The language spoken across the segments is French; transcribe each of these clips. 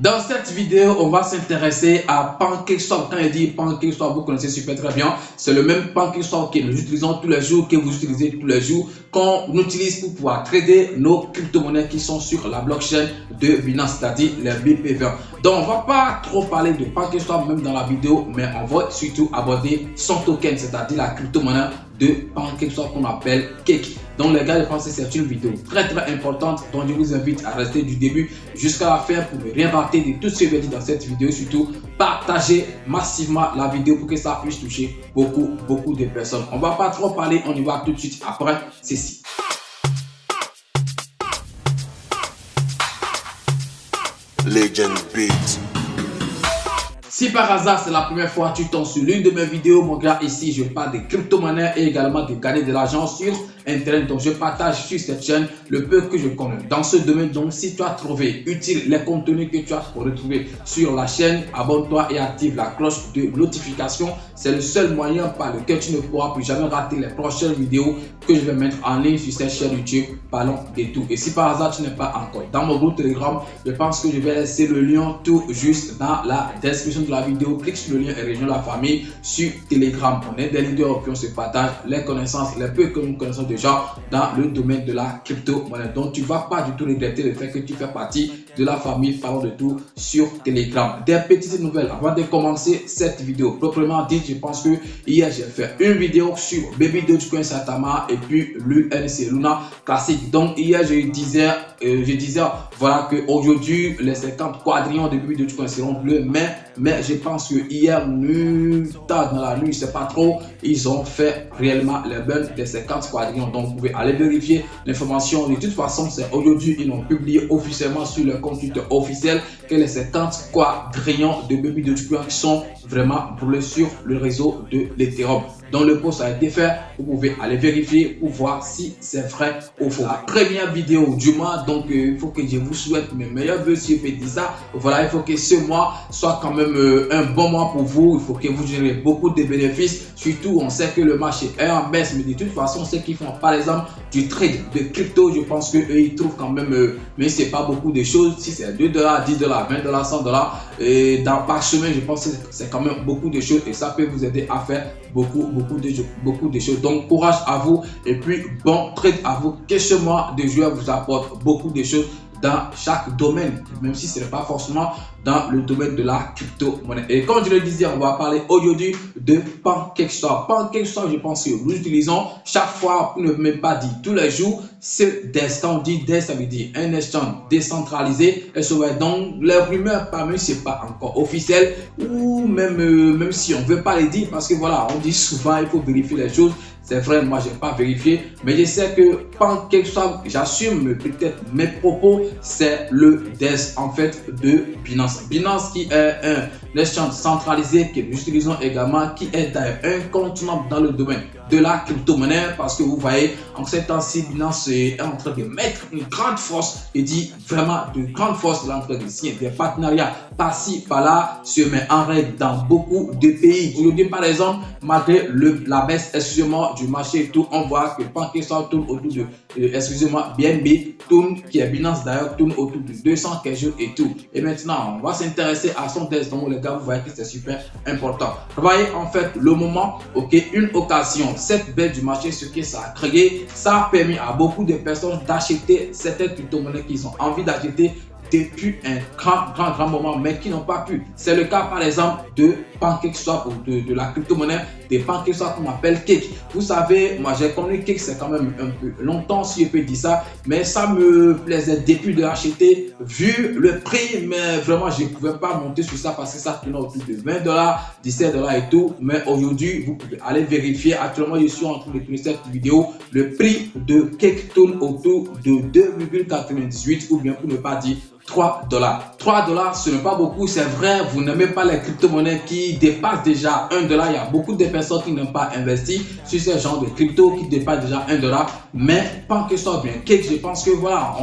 Dans cette vidéo, on va s'intéresser à PancakeSwap. Quand il dit PancakeSwap, vous connaissez super très bien. C'est le même PancakeSwap que nous utilisons tous les jours, que vous utilisez tous les jours, qu'on utilise pour pouvoir trader nos crypto-monnaies qui sont sur la blockchain de Binance, c'est-à-dire les BPV. Donc, on ne va pas trop parler de PancakeSwap même dans la vidéo, mais on va surtout aborder son token, c'est-à-dire la crypto-monnaie de PancakeSwap qu'on appelle Cake. Donc les gars, je pense que c'est une vidéo très importante, donc je vous invite à rester du début jusqu'à la fin pour ne rien rater de tout ce que je vais dire dans cette vidéo. Surtout, partagez massivement la vidéo pour que ça puisse toucher beaucoup de personnes. On va pas trop parler, on y va tout de suite après ceci. Legend Beat. Si par hasard c'est la première fois que tu tombes sur l'une de mes vidéos, mon gars, ici je parle de crypto-monnaies et également de gagner de l'argent sur internet. Donc je partage sur cette chaîne le peu que je connais dans ce domaine. Donc si tu as trouvé utile les contenus que tu as retrouvé sur la chaîne, abonne-toi et active la cloche de notification. C'est le seul moyen par lequel tu ne pourras plus jamais rater les prochaines vidéos que je vais mettre en ligne sur cette chaîne YouTube. Parlons de tout. Et si par hasard tu n'es pas encore dans mon groupe Telegram, je pense que je vais laisser le lien tout juste dans la description de la vidéo. Clique sur le lien et rejoins la famille sur Telegram. On est des leaders qui on se partage les connaissances, les peu que nous connaissons déjà dans le domaine de la crypto-monnaie. Donc tu ne vas pas du tout regretter le fait que tu fais partie de la famille Parlons de tout sur Telegram. Des petites nouvelles avant de commencer cette vidéo. Proprement dit, je pense que hier j'ai fait une vidéo sur Baby Dogecoin Saitama et puis l'UNC Luna classique. Donc hier je disais voilà que aujourd'hui les 50 quadrillions de Baby Dogecoin seront bleus, mais je pense que hier tard dans la nuit, je sais pas trop, ils ont fait réellement les burns des 50 quadrillions. Donc vous pouvez aller vérifier l'information. De toute façon, c'est aujourd'hui ils ont publié officiellement sur le compte Twitter officiel que les 50 quadrillions de Baby Dogecoin sont vraiment brûlés sur le réseau de l'Ethereum. Donc le post a été fait, vous pouvez aller vérifier pour voir si c'est vrai ou faux. La première vidéo du mois, donc il faut que je vous souhaite mes meilleurs vœux si je peux dire ça. Voilà, il faut que ce mois soit quand même un bon mois pour vous. Il faut que vous générez beaucoup de bénéfices. Surtout, on sait que le marché est en baisse, mais de toute façon, ceux qui font par exemple du trade de crypto, je pense qu'eux, ils trouvent quand même, mais c'est pas beaucoup de choses. Si c'est 2 $, 10 $, 20 $, 100 $, et par semaine, je pense que c'est quand même beaucoup de choses et ça peut vous aider à faire beaucoup de choses. Donc courage à vous et puis bon trade à vous, que ce mois de juillet vous apporte beaucoup de choses dans chaque domaine, même si ce n'est pas forcément dans le domaine de la crypto-monnaie. Et comme je le disais, on va parler aujourd'hui de PancakeSwap. PancakeSwap, je pense que nous utilisons chaque fois, pour ne même pas dire tous les jours, c'est des stands. Des, ça veut dire un échange décentralisé. Et donc les rumeurs parmi c'est pas encore officiel ou même si on veut pas les dire parce que voilà, on dit souvent il faut vérifier les choses. C'est vrai, moi je n'ai pas vérifié, mais je sais que PancakeSwap, j'assume peut-être mes propos, c'est le DES en fait de Binance. Binance qui est un échange centralisé que nous utilisons également, qui est d'ailleurs incontournable dans le domaine de la crypto-monnaie parce que vous voyez, en ces temps-ci, Binance est en train de mettre une grande force et dit vraiment de grande force, il est en train de signer des partenariats par-ci, par-là, se met en règle dans beaucoup de pays. Aujourd'hui, par exemple, malgré la baisse, excusez-moi, du marché et tout, on voit que PancakeSwap tourne autour de, excusez-moi, BNB tourne, qui est Binance d'ailleurs, tourne autour de 200 quelque chose et tout. Et maintenant, on va s'intéresser à son test. Donc les gars, vous voyez que c'est super important. Vous voyez en fait le moment, ok, une occasion, cette baisse du marché, ce que ça a créé, ça a permis à beaucoup de personnes d'acheter certaines crypto-monnaies qu'ils ont envie d'acheter depuis un grand moment, mais qui n'ont pas pu. C'est le cas par exemple de PancakeSwap ou de la crypto-monnaie des PancakeSwap qu'on appelle Cake. Vous savez, moi j'ai connu Cake, c'est quand même un peu longtemps si je peux dire ça, mais ça me plaisait depuis de l'acheter vu le prix, mais vraiment je ne pouvais pas monter sur ça parce que ça tournait autour de 20 $, 17 $ et tout. Mais aujourd'hui, vous pouvez aller vérifier. Actuellement, je suis en train de tourner cette vidéo. Le prix de Cake tourne autour de 2,98 ou bien pour ne pas dire 3 $. 3 $, ce n'est pas beaucoup, c'est vrai, vous n'aimez pas les crypto-monnaies qui dépassent déjà 1 $. Il y a beaucoup de personnes qui n'ont pas investi sur ce genre de crypto qui dépassent déjà 1 $. Mais PancakeSwap bien Cake, je pense que voilà,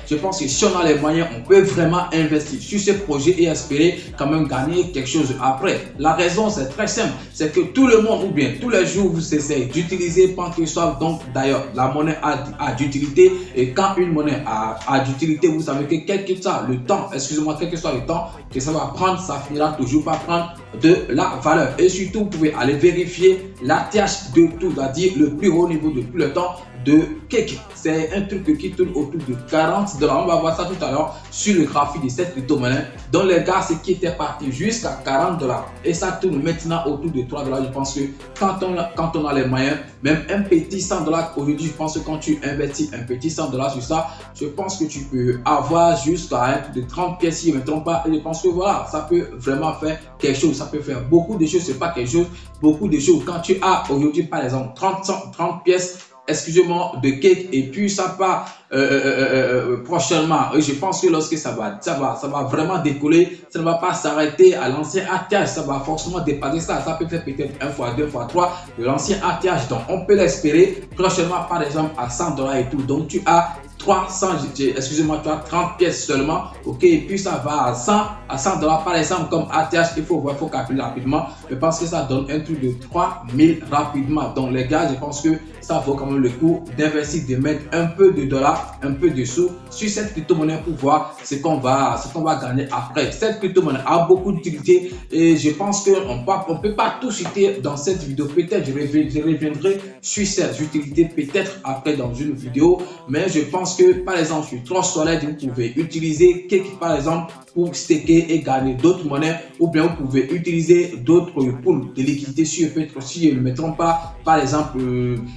je pense que si on a les moyens, on peut vraiment investir sur ce projet et espérer quand même gagner quelque chose après. La raison, c'est très simple, c'est que tout le monde ou bien tous les jours, vous essayez d'utiliser PancakeSwap. Donc d'ailleurs, la monnaie a d'utilité et quand une monnaie a d'utilité, vous savez que quel que ça, le temps, excusez-moi, quel que soit le temps que ça va prendre, ça finira toujours par prendre de la valeur. Et surtout, vous pouvez aller vérifier l'ATH de tout, c'est-à-dire le plus haut niveau de tout le temps de Cake. C'est un truc qui tourne autour de 40 $. On va voir ça tout à l'heure sur le graphique de cette crypto-monnaie. Donc les gars, c'est qui était parti jusqu'à 40 $. Et ça tourne maintenant autour de 3 $. Je pense que quand on a les moyens, même un petit 100 $, aujourd'hui, je pense que quand tu investis un petit 100 $ sur ça, je pense que tu peux avoir jusqu'à un peu de 30 pièces si je ne me trompe pas. Et je pense que voilà, ça peut vraiment faire quelque chose. Ça peut faire beaucoup de choses. C'est pas quelque chose, beaucoup de choses. Quand tu as aujourd'hui, par exemple, 30 pièces, excusez-moi, de Cake, et puis ça part prochainement. Je pense que lorsque ça va vraiment décoller, ça ne va pas s'arrêter à l'ancien ATH, ça va forcément dépasser ça. Ça peut faire peut-être 1 fois 2 fois 3 de l'ancien ATH. Donc on peut l'espérer prochainement, par exemple à 100 $ et tout. Donc tu as 300, excusez-moi, tu as 30 pièces seulement, ok, et puis ça va à 100 $, par exemple, comme ATH, il faut calculer rapidement. Je pense que ça donne un truc de 3000 rapidement. Donc les gars, je pense que ça vaut quand même le coup d'investir, de mettre un peu de dollars, un peu de sous sur cette crypto-monnaie pour voir ce qu'on va gagner après. Cette crypto-monnaie a beaucoup d'utilité et je pense qu'on ne peut pas tout citer dans cette vidéo. Peut-être je reviendrai sur cette utilité peut-être après dans une vidéo, mais je pense que par exemple sur Trust Wallet, vous pouvez utiliser Cake par exemple pour staker et gagner d'autres monnaies, ou bien vous pouvez utiliser d'autres pools de liquidité sur peut-être si je ne me trompe pas, par exemple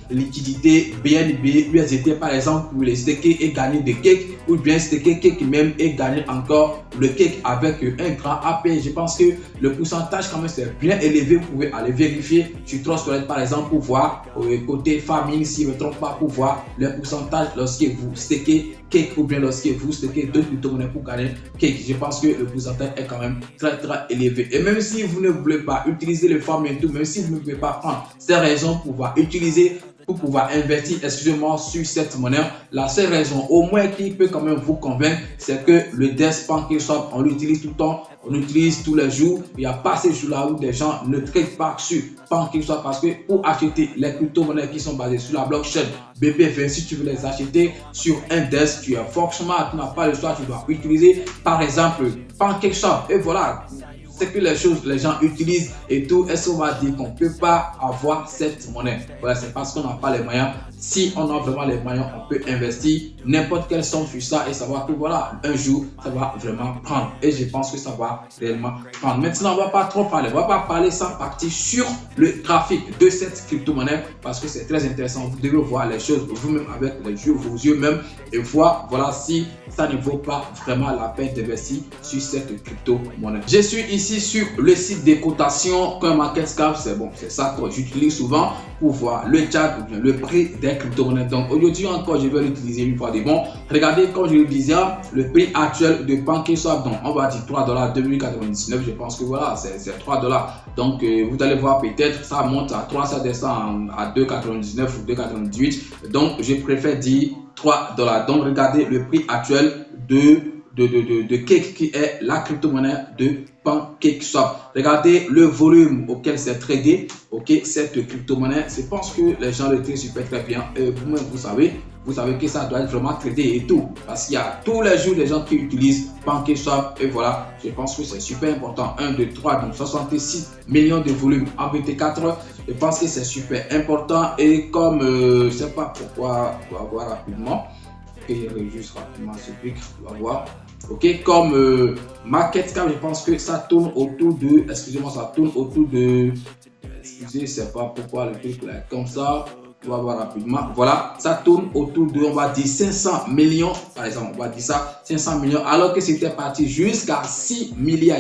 liquidité BNB, USDT par exemple, pour les staker et gagner des Cake, ou bien staker Cake même et gagner encore le Cake avec un grand API. Je pense que le pourcentage quand même c'est bien élevé. Vous pouvez aller vérifier sur Trust Wallet par exemple pour voir côté farming, si je ne me trompe pas, pour voir le pourcentage lorsque vous stakez Cake ou bien lorsque vous stakez d'autres crypto-monnaies pour gagner Cake. Je pense que le pourcentage est quand même très élevé. Et même si vous ne voulez pas utiliser le farming tout, même si vous ne pouvez pas prendre ces raisons pour pouvoir utiliser, pour pouvoir investir, excusez-moi, sur cette monnaie, la seule raison au moins qui peut quand même vous convaincre, c'est que le DEX PancakeSwap, on l'utilise tout le temps, on l'utilise tous les jours. Il n'y a pas ces jours-là où des gens ne traitent pas sur PancakeSwap, parce que pour acheter les crypto-monnaies qui sont basées sur la blockchain BP20, si tu veux les acheter sur un DEX, tu n'as pas le choix, tu dois utiliser par exemple PancakeSwap. Et voilà, c'est que les choses les gens utilisent et tout. Est-ce qu'on va dire qu'on ne peut pas avoir cette monnaie? Voilà, c'est parce qu'on n'a pas les moyens. Si on a vraiment les moyens, on peut investir n'importe quelle somme sur ça et savoir que voilà, un jour, ça va vraiment prendre. Et je pense que ça va réellement prendre. Maintenant, on ne va pas trop parler. On ne va pas parler sans partir sur le graphique de cette crypto-monnaie parce que c'est très intéressant. Vous devez voir les choses vous-même avec les yeux, vos yeux même, et voir voilà si ça ne vaut pas vraiment la peine d'investir sur cette crypto-monnaie. Je suis ici sur le site des cotations CoinMarketCap. C'est bon, c'est ça que j'utilise souvent pour voir le chart ou bien le prix des crypto-monnaies. Donc aujourd'hui encore, je vais l'utiliser une fois de bon. Regardez, comme je le disais, le prix actuel de PancakeSwap, donc on va dire 3 $ 2099. Je pense que voilà, c'est 3 $. Donc vous allez voir, peut-être ça monte à 3, ça descend à 2,99 ou 2,98. Donc je préfère dire 3 $. Donc regardez le prix actuel de Cake, qui est la crypto-monnaie de PancakeSwap. Regardez le volume auquel c'est tradé, ok, cette crypto-monnaie. Je pense que les gens le traitent super très bien. Et vous-même, vous savez que ça doit être vraiment tradé et tout. Parce qu'il y a tous les jours des gens qui utilisent PancakeSwap. Et voilà, je pense que c'est super important. 1, 2, 3, donc 66 millions de volume en BT4. Je pense que c'est super important. Et comme, je ne sais pas pourquoi, on va voir rapidement. Ok, juste rapidement ce truc, on va voir. Ok, comme MarketCap, je pense que ça tourne autour de, excusez-moi, ça tourne autour de, excusez, je sais pas pourquoi le truc là comme ça. On va voir rapidement. Voilà, ça tourne autour de, on va dire 500 millions, par exemple, on va dire ça, 500 millions, alors que c'était parti jusqu'à 6 milliards,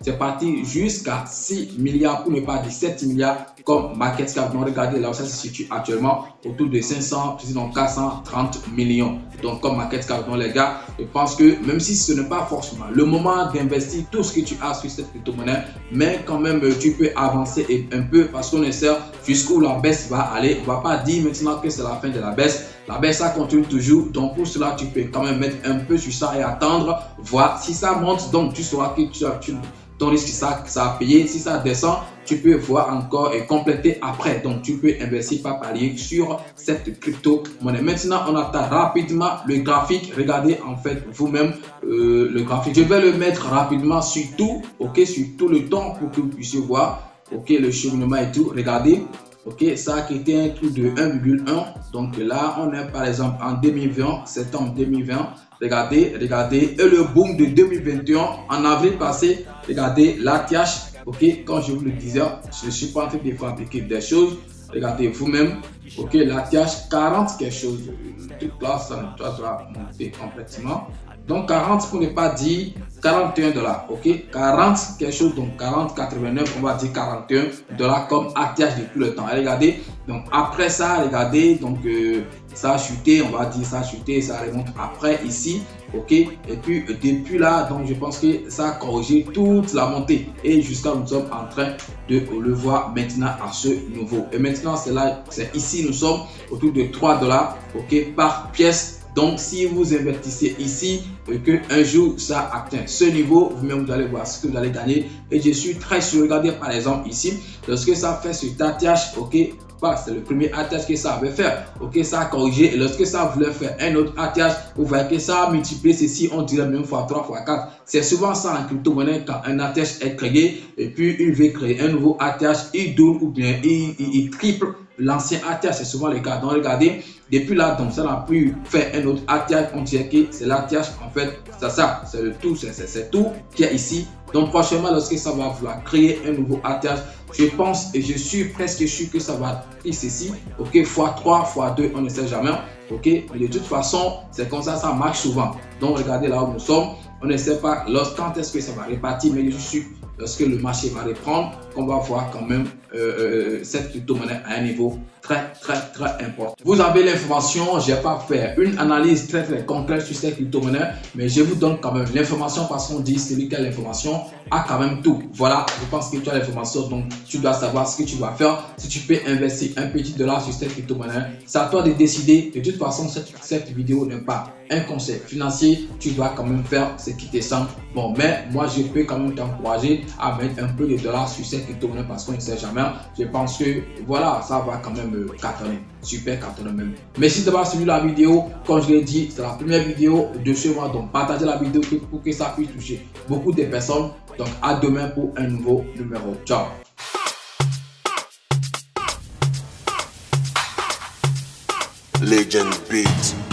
c'est parti jusqu'à 6 milliards, pour ne pas dire 7 milliards, comme MarketCap. Donc regardez là où ça se situe actuellement, autour de 500, sinon 430 millions. Donc comme MarketCap, donc les gars, je pense que même si ce n'est pas forcément le moment d'investir tout ce que tu as sur cette crypto-monnaie, mais quand même tu peux avancer un peu parce qu'on essaie jusqu'où la baisse va aller. On va pas dire maintenant que c'est la fin de la baisse. La baisse, ça continue toujours. Donc pour cela, tu peux quand même mettre un peu sur ça et attendre, voir si ça monte. Donc tu sauras que ton risque, ça a payé. Si ça descend, tu peux voir encore et compléter après. Donc, tu peux investir par palier sur cette crypto-monnaie. Maintenant, on attend rapidement le graphique. Regardez en fait vous-même le graphique. Je vais le mettre rapidement sur tout, ok, sur tout le temps pour que vous puissiez voir, ok, le cheminement et tout. Regardez. Ok, ça a été un truc de 1,1. Donc là, on est par exemple en 2020, septembre 2020. Regardez, regardez. Et le boom de 2021, en avril passé, regardez l'ATH. Ok, quand je vous le disais, je ne suis pas en train de fabriquer des choses. Regardez vous-même. Ok, l'ATH 40 quelque chose. Tout là, ça doit monter complètement. Donc 40 pour ne pas dire 41 $. Ok, 40 quelque chose, donc 40, 89, on va dire 41 $ comme ATH depuis le temps. Et regardez, donc après ça, regardez, donc ça a chuté, on va dire ça a chuté, ça remonte après ici. Ok, et puis depuis là, donc je pense que ça a corrigé toute la montée et jusqu'à nous sommes en train de le voir maintenant à ce niveau. Et maintenant, c'est là, c'est ici, nous sommes autour de 3 $, ok, par pièce. Donc, si vous investissez ici et qu'un jour ça atteint ce niveau, vous-même vous allez voir ce que vous allez gagner. Et je suis très sûr, regardez par exemple ici, lorsque ça fait sur ATH, ok, c'est le premier ATH que ça avait fait, ok, ça a corrigé. Et lorsque ça voulait faire un autre ATH, vous voyez que ça a multiplié ceci, on dirait même x3, x4. C'est souvent ça en crypto-monnaie quand un ATH est créé et puis il veut créer un nouveau ATH, il double ou bien il triple l'ancien ATH, c'est souvent le cas. Donc regardez, depuis là, donc ça n'a plus fait un autre ATH, on dirait que c'est l'ATH en fait, c'est ça, c'est le tout, c'est tout qui est ici. Donc prochainement, lorsque ça va vouloir créer un nouveau ATH, je pense et je suis presque sûr que ça va être ceci, ok, x3, x2, on ne sait jamais, ok, mais de toute façon, c'est comme ça, ça marche souvent. Donc regardez là où nous sommes, on ne sait pas quand est-ce que ça va répartir, mais je suis sûr lorsque le marché va reprendre, qu'on va voir quand même cette crypto-monnaie à un niveau très important. Vous avez l'information, je n'ai pas fait une analyse très concrète sur cette crypto-monnaie, mais je vous donne quand même l'information parce qu'on dit celui qui a l'information a quand même tout. Voilà, je pense que tu as l'information, donc tu dois savoir ce que tu vas faire. Si tu peux investir un petit dollar sur cette crypto-monnaie, c'est à toi de décider. De toute façon, cette vidéo n'est pas un conseil financier, tu dois quand même faire ce qui te semble bon, mais moi je peux quand même t'encourager à mettre un peu de dollars sur cette crypto-monnaie parce qu'on ne sait jamais. Je pense que voilà, ça va quand même cartonner, super cartonner même. Merci d'avoir suivi la vidéo. Comme je l'ai dit, c'est la première vidéo de ce mois, donc partagez la vidéo pour que ça puisse toucher beaucoup de personnes. Donc à demain pour un nouveau numéro. Ciao. Legend Beat.